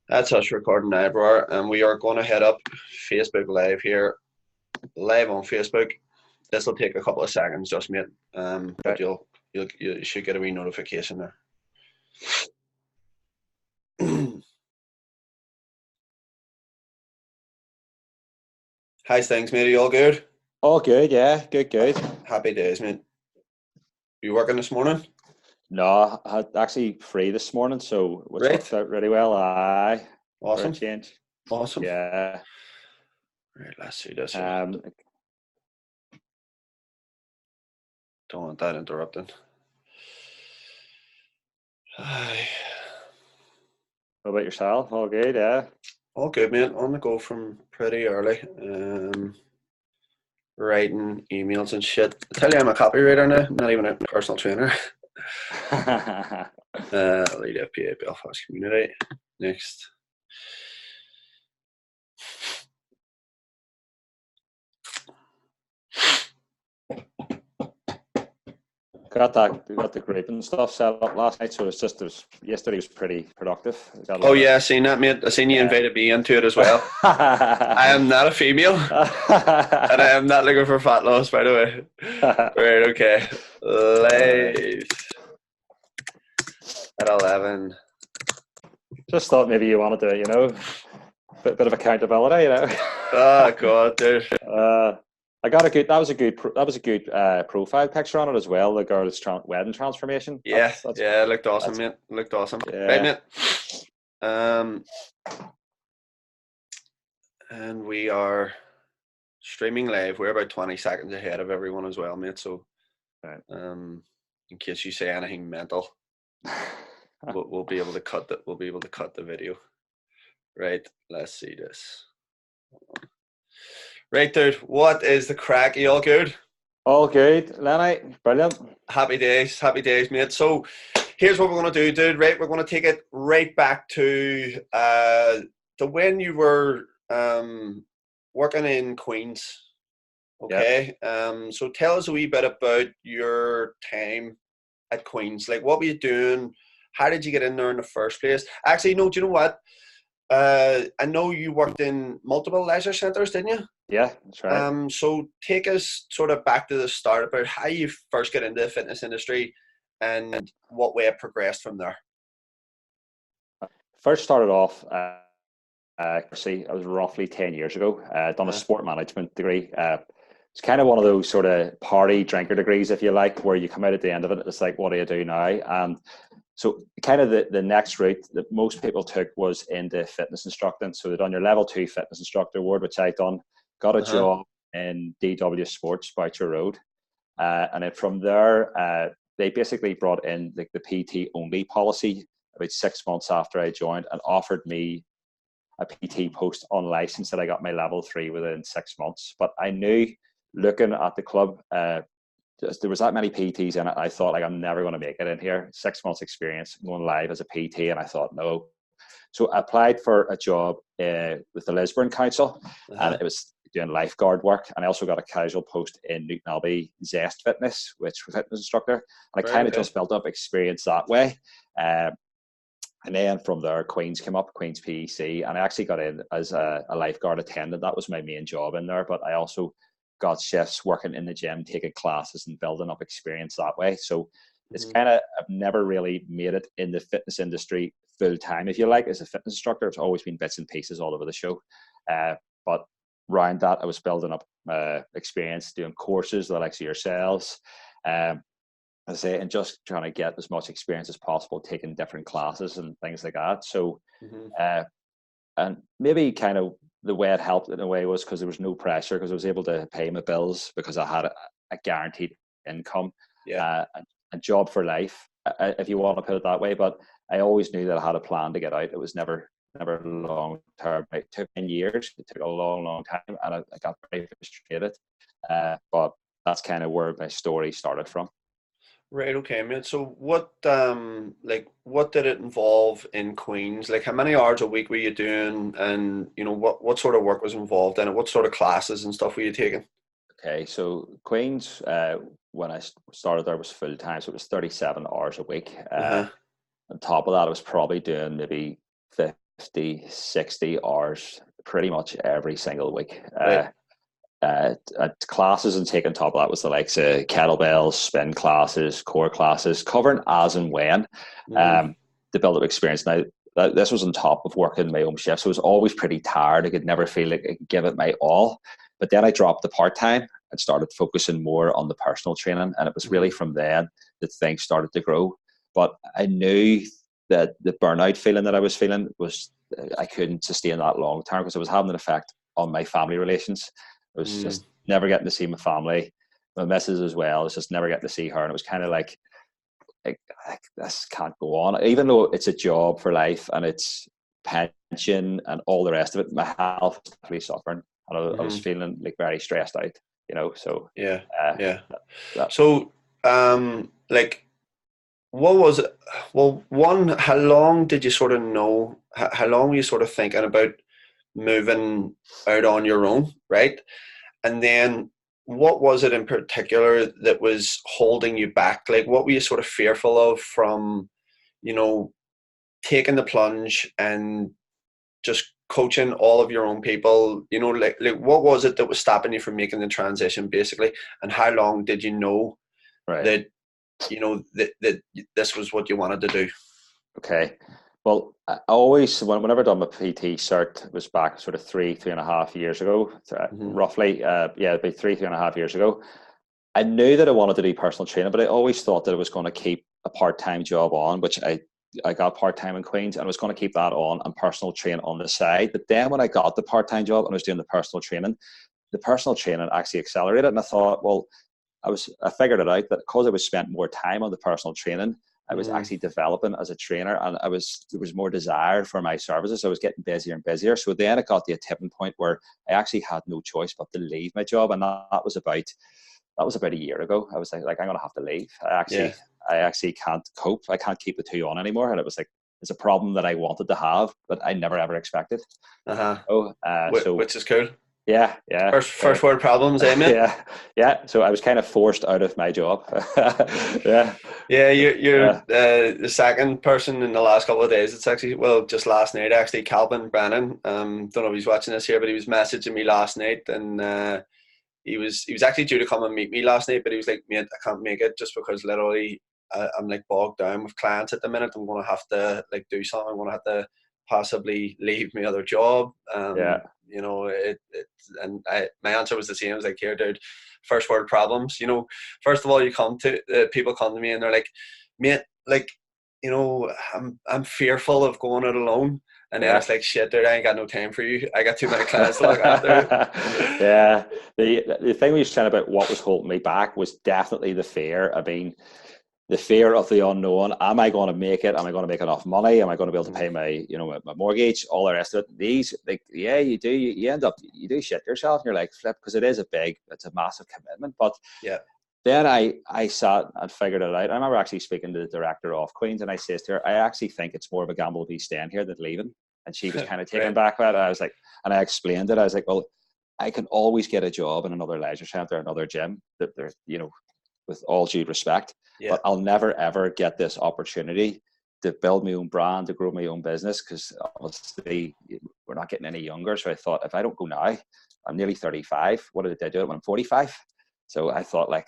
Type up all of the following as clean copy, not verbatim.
That's us recording now, bro, and we are going to head up Facebook Live here, live on Facebook. This will take a couple of seconds, just mate. But Okay. you should get a wee notification there. How's things, mate? Are you all good? All good, yeah. Good. Happy days, mate. You working this morning? No, I had actually free this morning, so it's worked Right. out really well. Aye, for a Awesome. change. Awesome. Yeah. Right, let's see this here. Um, Don't want that interrupting. Aye. what about yourself? All good, yeah. All good, mate. On the go from pretty early. Writing emails and shit. I tell you, I'm a copywriter now, not even a personal trainer. Lead FPA Belfast Community. Next. Got the group and stuff set up last night, so yesterday was pretty productive. Got a Oh lot of yeah, I seen that, mate. I seen you yeah. invited me into it as well. I am not a female, and I am not looking for fat loss, by the way. Right, okay. Live at 11. Just thought maybe you wanted to, bit of accountability. Oh god, dude. I got a good. That was a good profile picture on it as well. The girl's wedding transformation. Yeah, That's yeah, it looked awesome, that's mate. It looked awesome. Right, yeah. mate. Um, and we are streaming live. We're about 20 seconds ahead of everyone as well, mate. So, Right. in case you say anything mental, we'll be able to cut that. We'll be able to cut the video. Right. Let's see this. Right, dude. What is the crack? Are you all good? All good, Lenny. Brilliant. Happy days, mate. So, here's what we're gonna do, dude. Right, we're gonna take it right back to when you were working in Queens. Yeah. Okay. So tell us a wee bit about your time at Queens. Like, what were you doing? How did you get in there in the first place? Actually, no. Do you know what? I know you worked in multiple leisure centres, didn't you? Yeah, that's right. So take us sort of back to the start about how you first got into the fitness industry and what way it progressed from there. First started off. See, it was roughly 10 years ago. Done a Uh-huh. sport management degree. It's kind of one of those sort of party drinker degrees, if you like, where you come out at the end of it. It's like, what do you do now? And so, kind of the next route that most people took was into fitness instructing. So, they done your level 2 fitness instructor award, which I done. Got a Uh-huh. job in DW Sports, Boucher Road, and then from there, they basically brought in the PT only policy about 6 months after I joined, and offered me a PT post on license that I got my level 3 within 6 months. But I knew, looking at the club, there was that many PTs in it. I thought, like, I'm never going to make it in here. 6 months experience going live as a PT, and I thought, no. So I applied for a job with the Lisburn Council, and Uh-huh. it was doing lifeguard work. And I also got a casual post in Newton Abbey Zest Fitness, which was fitness instructor. And I Right. kind of Okay. just built up experience that way. Um, and then from there, Queens came up, Queens PEC, and I actually got in as a lifeguard attendant. That was my main job in there, but I also got shifts working in the gym, taking classes and building up experience that way. So it's Mm-hmm. kind of, I've never really made it in the fitness industry full time, if you like, as a fitness instructor. It's always been bits and pieces all over the show. But around that, I was building up experience, doing courses, the likes of yourselves. Um, I say, and just trying to get as much experience as possible, taking different classes and things like that. So, Mm-hmm. uh, and maybe kind of the way it helped in a way was because there was no pressure, because I was able to pay my bills because I had a guaranteed income, Yeah. a job for life, if you want to put it that way. But I always knew that I had a plan to get out. It was never long term. It took 10 years. It took a long time, and I got very frustrated. But that's kind of where my story started from. Right, okay, mate. So what did it involve in Queens? Like how many hours a week were you doing and what sort of work was involved in it? What sort of classes and stuff were you taking? Okay, so Queens, when I started there, was full time, so it was 37 hours a week. Uh-huh. On top of that, I was probably doing maybe 50, 60 hours pretty much every single week. Right. Classes and taking top of that was the likes of kettlebells, spin classes, core classes, covering as and when to build up experience. Now, this was on top of working my own shifts. So I was always pretty tired. I could never feel like I could give it my all. But then I dropped the part-time and started focusing more on the personal training. And it was really from then that things started to grow. But I knew that the burnout feeling that I was feeling was, I couldn't sustain that long term because it was having an effect on my family relations. I was just never getting to see my family, my missus as well. I was just never getting to see her. And it was kind of like this can't go on. Even though it's a job for life and it's pension and all the rest of it, my health was definitely suffering. And I was feeling like very stressed out, so. Yeah. So, like, what was it? Well, one, how long did you sort of know, how long were you sort of thinking about moving out on your own, right? And then what was it in particular that was holding you back? Like, what were you sort of fearful of from, taking the plunge and just coaching all of your own people? Like what was it that was stopping you from making the transition, basically? And how long did you know that, that this was what you wanted to do? Okay. Well, I always, whenever I done my PT cert, it was back sort of 3.5 years ago, roughly. About 3.5 years ago. I knew that I wanted to do personal training, but I always thought that I was going to keep a part-time job on, which I got part-time in Queens, and I was going to keep that on and personal train on the side. But then when I got the part-time job and I was doing the personal training actually accelerated. And I thought, well, I figured it out that because I was spent more time on the personal training, I was actually developing as a trainer, and there was more desire for my services. So I was getting busier and busier. So then it got to a tipping point where I actually had no choice but to leave my job. And that was about a year ago. I was like I'm going to have to leave. I actually can't cope. I can't keep the two on anymore. And it was like, it's a problem that I wanted to have, but I never ever expected. Which is cool. Yeah. First world problems, eh, mate? Yeah. So I was kind of forced out of my job. Yeah. Yeah, you're the second person in the last couple of days. It's actually, just last night, actually, Calvin Brennan. Don't know if he's watching this here, but he was messaging me last night, and he was actually due to come and meet me last night, but he was like, mate, I can't make it just because literally I'm like bogged down with clients at the minute. I'm going to have to like do something. I'm going to have to possibly leave my other job. My answer was the same. I was like, here, dude, first world problems. First of all, people come to me and they're like, mate, like, I'm fearful of going it alone. And then it's like, shit, dude, I ain't got no time for you. I got too many clients to look after. Yeah. The thing we were saying about what was holding me back was definitely the fear. I mean, the fear of the unknown. Am I going to make it? Am I going to make enough money? Am I going to be able to pay my mortgage? All the rest of it. You do. You end up, you do shit yourself, and you're like, flip, because it's a massive commitment. But then I sat and figured it out. I remember actually speaking to the director of Queens, and I says to her, I actually think it's more of a gamble to be staying here than leaving. And she was kind of taken back by it. I was like, and I explained it. I was like, well, I can always get a job in another leisure centre, another gym. That they're, with all due respect, but I'll never ever get this opportunity to build my own brand, to grow my own business, because obviously we're not getting any younger. So I thought, if I don't go now, I'm nearly 35. What did I do it when I'm 45? So I thought like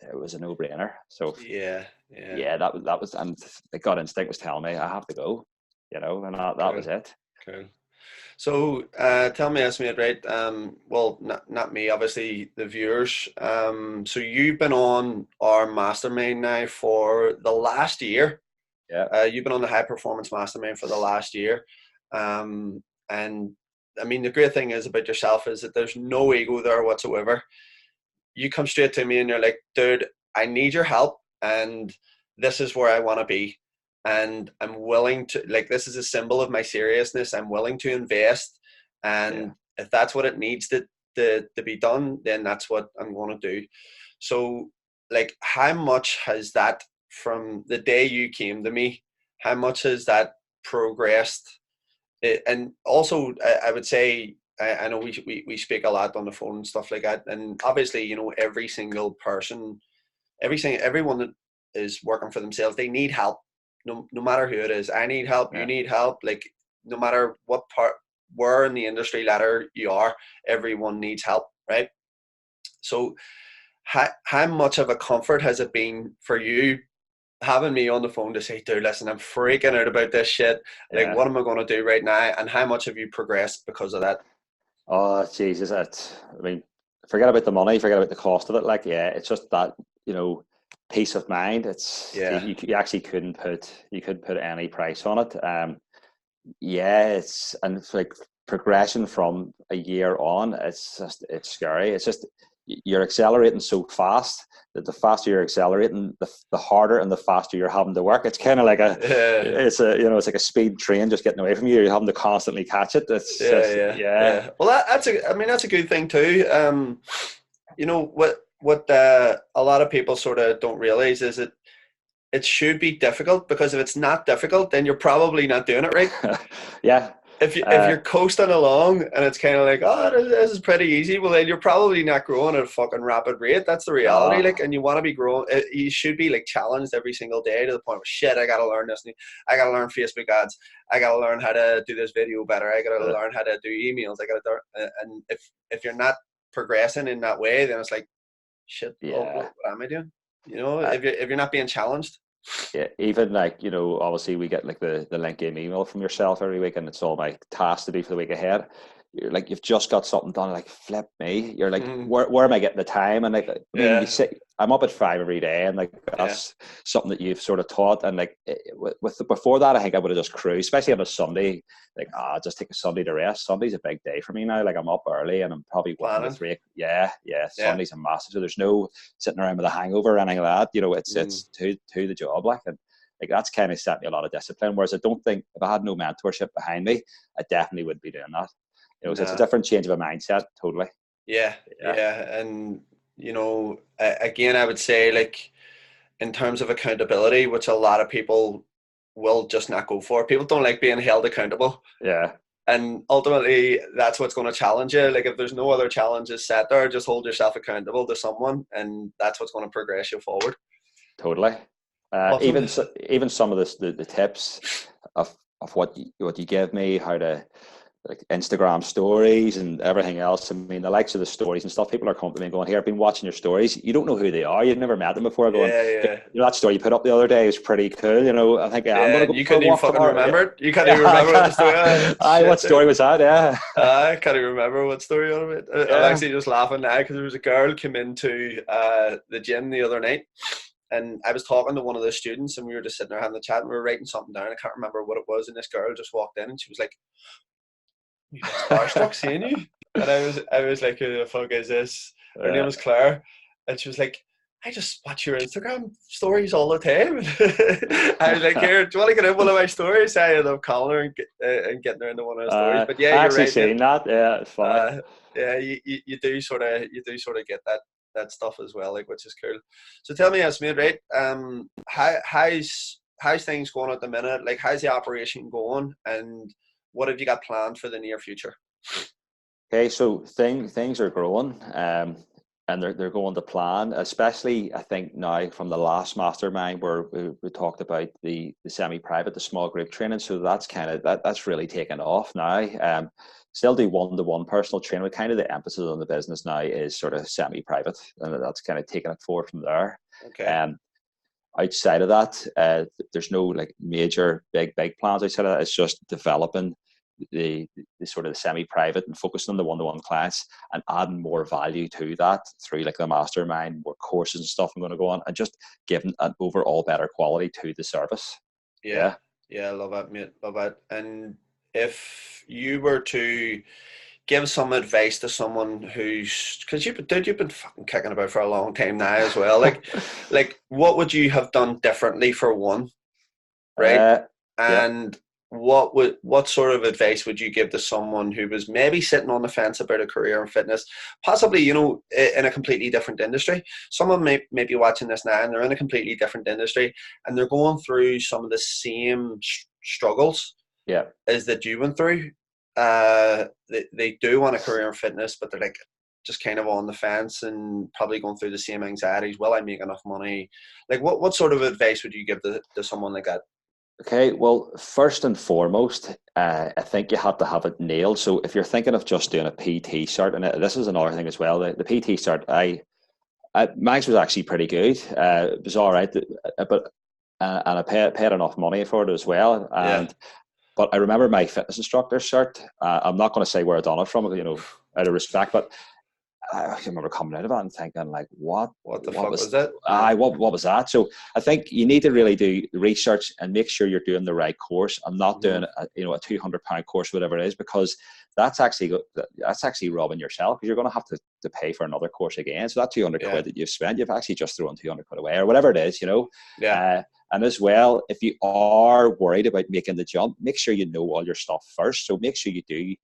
it was a no-brainer. So that was, and the gut instinct was telling me I have to go, and that was it. Cool. So tell me this, mate, right? Not me, obviously the viewers. So you've been on our mastermind now for the last year. Yeah. You've been on the high performance mastermind for the last year. And I mean, the great thing is about yourself is that there's no ego there whatsoever. You come straight to me and you're like, dude, I need your help, and this is where I want to be. And I'm willing to, like, this is a symbol of my seriousness. I'm willing to invest. And if that's what it needs to be done, then that's what I'm going to do. So, like, how much has that, from the day you came to me, how much has that progressed? And also, I would say, I know we speak a lot on the phone and stuff like that. And obviously, every single person, everyone that is working for themselves, they need help. No matter who it is. I need help, you need help. Like, no matter what part, where in the industry ladder you are, everyone needs help, right? So how much of a comfort has it been for you having me on the phone to say, dude, listen, I'm freaking out about this shit. Like, Yeah. what am I going to do right now? And how much have you progressed because of that? Oh, Jesus. I mean, forget about the money, forget about the cost of it. Like, yeah, it's just that, peace of mind. It's, Yeah. you actually you couldn't put any price on it. Yeah, and it's like progression from a year on, it's scary. It's just, you're accelerating so fast that the faster you're accelerating, the harder and the faster you're having to work. It's kind of like Yeah. it's like a speed train just getting away from you. You're having to constantly catch it. It's Yeah, just, yeah, yeah. yeah. Well, I mean, that's a good thing too. What a lot of people sort of don't realize is that it should be difficult, because if it's not difficult, then you're probably not doing it right. Yeah. If you're coasting along and it's kind of like, oh, this is pretty easy, well, then you're probably not growing at a fucking rapid rate. That's the reality. No. Like, and you want to be growing. You should be like challenged every single day to the point of, shit, I got to learn this new. I got to learn Facebook ads. I got to learn how to do this video better. I got to learn how to do emails. I got to learn. And if you're not progressing in that way, then it's like, shit. Well, Yeah. what am I doing? You know, Uh, if you're not being challenged. yeah, even like, obviously we get like the LinkedIn email from yourself every week, and it's all my tasks to do for the week ahead. You're like, you've just got something done, like, flip me. You're like, Mm, where am I getting the time? And like, I mean, you yeah, say I'm up at 5 every day, and like, yeah, that's something that you've sort of taught. And like, before that, I think I would have just cruised, especially on a Sunday. Like, just take a Sunday to rest. Sunday's a big day for me now. Like, I'm up early and I'm probably working to planning. 3. Yeah, yeah. Yeah. Sunday's a massive. So there's no sitting around with a hangover or anything like that. Mm, It's to the job, like. And like, that's kind of set me a lot of discipline. Whereas I don't think, if I had no mentorship behind me, I definitely wouldn't be doing that. So it's a nah. different change of a mindset, totally. Yeah, Yeah. yeah, and again, I would say, like, in terms of accountability, which a lot of people will just not go for. People don't like being held accountable, Yeah, and ultimately, that's what's going to challenge you. Like, if there's no other challenges set there, just hold yourself accountable to someone, and that's what's going to progress you forward. totally. Awesome. Even some of the tips of what you give me, how to, like, Instagram stories and everything else. I mean, the likes of the stories and stuff, people are coming to me and going, here, I've been watching your stories. You don't know who they are. You've never met them before. Going, Yeah, "Here, yeah, that story you put up the other day is pretty cool. I think I'm yeah. going to And go you for a couldn't even walk fucking tomorrow." Yeah. remember it. You can't even Yeah, remember what the story. aye, what Shit, story dude. was that? Yeah. I can't even remember what story out of it. I'm Yeah. actually just laughing now because there was a girl came into the gym the other night, and I was talking to one of the students, and we were just sitting there having a chat, and we were writing something down. I can't remember what it was, and this girl just walked in, and she was like, "You bit starstruck seeing you," and I was like, "Who the fuck is this?" Her name Yeah. was Claire, and she was like, "I just watch your Instagram stories all the time." I was like, "Here, do you want to get in one of my stories?" I ended up calling her and getting her into one of the stories. But yeah, I you're actually right, mate. seen that. Yeah, it's funny. uh, yeah, you do sort of get that stuff as well, like, which is cool. So tell me, Esmith, right? How's things going at the minute? Like, how's the operation going, and what have you got planned for the near future? Okay, so things are growing, and they're going to plan. Especially, I think now from the last mastermind where we talked about the semi-private, the small group training. So that's kind of that's really taken off now. Still do one-to-one personal training, but kind of the emphasis on the business now is sort of semi-private, and that's kind of taking it forward from there. Okay. Um, Outside of that, there's no like major big plans outside of that. It's just developing the sort of the semi-private and focusing on the one-to-one clients and adding more value to that through like the mastermind, more courses and stuff I'm going to go on, and just giving an overall better quality to the service. Yeah, Yeah. yeah, love that, mate. Love that. And if you were to give some advice to someone who's, because you've been fucking kicking about for a long time now as well. Like, what would you have done differently for one, right? uh, yeah. And what sort of advice would you give to someone who was maybe sitting on the fence about a career in fitness, possibly, in a completely different industry? Someone may be watching this now and they're in a completely different industry and they're going through some of the same struggles Yeah. as that you went through. They do want a career in fitness, but they're like just kind of on the fence and probably going through the same anxieties. Will I make enough money? Like, what sort of advice would you give to someone like that? Okay, well, first and foremost, I think you had to have it nailed. So if you're thinking of just doing a PT cert, and this is another thing as well, the PT cert, mine was actually pretty good. It was all right, but and I paid enough money for it as well. Yeah. But I remember my fitness instructor cert. I'm not going to say where I done it from, out of respect, but I remember coming out of it and thinking, like, what the fuck was that? what was that? So I think you need to really do research and make sure you're doing the right course and not doing a £200 course, whatever it is, because that's actually robbing yourself, because you're going to have to pay for another course again. So that 200 quid that you've spent, you've actually just thrown 200 quid away, or whatever it is, Yeah. And as well, if you are worried about making the jump, make sure you know all your stuff first. So make sure you do,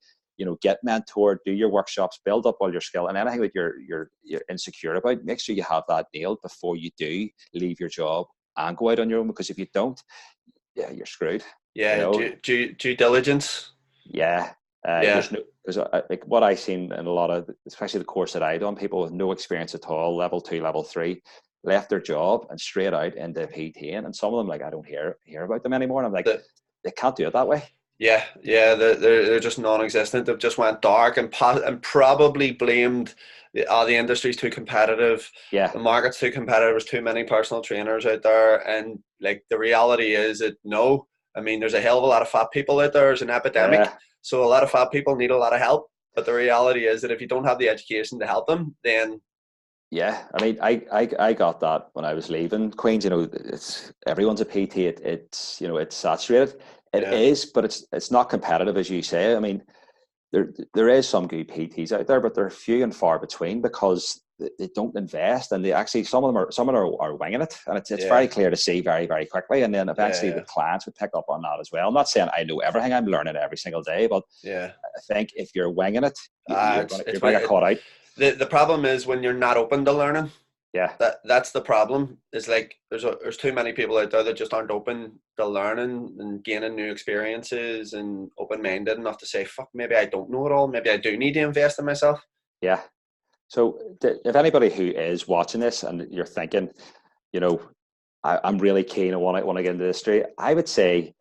get mentored, do your workshops, build up all your skill, and anything that you're insecure about, make sure you have that nailed before you do leave your job and go out on your own. Because if you don't, you're screwed. Yeah, due diligence. Yeah. Yeah. Because like what I've seen in a lot of, especially the course that I done, people with no experience at all, level 2, level 3, left their job and straight out into PTing, and some of them, like, I don't hear about them anymore, and I'm like, they can't do it that way. Yeah, they're just non-existent. They've just went dark and probably blamed the industry's too competitive. Yeah, the market's too competitive. There's too many personal trainers out there, and like the reality is that no. I mean, there's a hell of a lot of fat people out there. There's an epidemic, so a lot of fat people need a lot of help. But the reality is that if you don't have the education to help them, then yeah, I mean, I got that when I was leaving Queens. It's everyone's a PT. It's it's saturated. It is, but it's not competitive, as you say. I mean, there is some good PTs out there, but they're few and far between, because they don't invest, and they actually some of them are winging it, and it's very clear to see very, very quickly, and then eventually the clients would pick up on that as well. I'm not saying I know everything; I'm learning every single day, but I think if you're winging it, you're going to get caught out. The problem is when you're not open to learning. Yeah, that's the problem. Is like there's too many people out there that just aren't open to learning and gaining new experiences and open-minded enough to say, fuck, maybe I don't know it all. Maybe I do need to invest in myself. Yeah. So if anybody who is watching this and you're thinking, I'm really keen, I want to get into this industry, I would say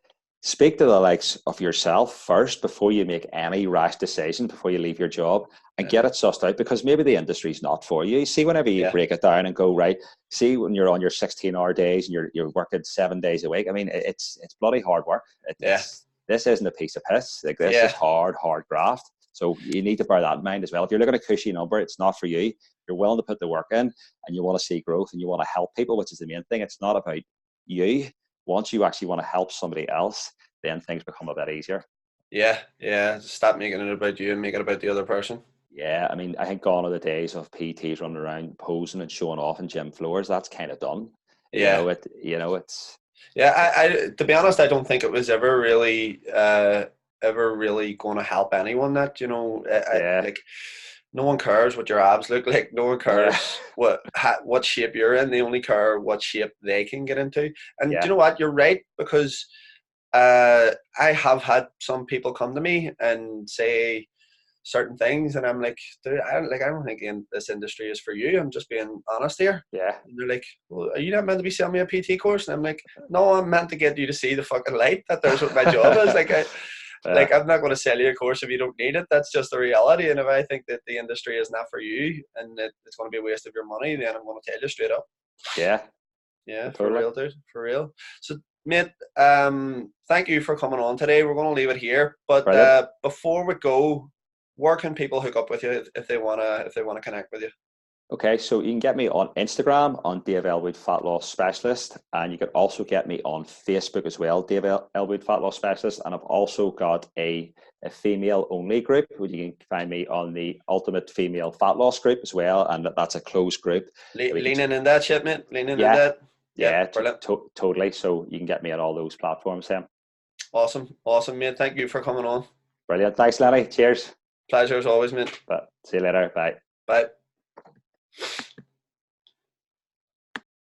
speak to the likes of yourself first before you make any rash decision, before you leave your job, and get it sussed out, because maybe the industry's not for you. See, whenever you break it down and go, right, see when you're on your 16-hour days and you're working 7 days a week, I mean, it's bloody hard work. This isn't a piece of piss. Like, this is hard graft. So you need to bear that in mind as well. If you're looking at a cushy number, it's not for you. You're willing to put the work in, and you want to see growth, and you want to help people, which is the main thing. It's not about you. Once you actually want to help somebody else, then things become a bit easier. Yeah. Stop making it about you and make it about the other person. Yeah, I mean, I think gone are the days of PTs running around posing and showing off in gym floors. That's kind of done. It's. Yeah, I to be honest, I don't think it was ever really going to help anyone. That like, no one cares what your abs look like. No one cares what shape you're in. They only care what shape they can get into. And do you know what? You're right, because I have had some people come to me and say certain things, and I'm like, dude, I don't think this industry is for you. I'm just being honest here. Yeah. And they're like, well, are you not meant to be selling me a PT course? And I'm like, no, I'm meant to get you to see the fucking light that there's what my job is. Like, I'm not going to sell you a course if you don't need it. That's just the reality. And if I think that the industry is not for you and that it's going to be a waste of your money, then I'm going to tell you straight up. Yeah, totally. For real, dude, for real. So, mate, thank you for coming on today. We're going to leave it here, but before we go, where can people hook up with you if they wanna connect with you? Okay, so you can get me on Instagram on Dave Elwood Fat Loss Specialist, and you can also get me on Facebook as well, Dave Elwood Fat Loss Specialist, and I've also got a female only group where you can find me on the Ultimate Female Fat Loss group as well, and that's a closed group. Leaning in that shit, mate. Leaning in that. Yeah, totally. So you can get me on all those platforms, Sam. Awesome, mate. Thank you for coming on. Brilliant. Thanks, Lenny. Cheers. Pleasure as always, mate. See you later. Bye. Bye.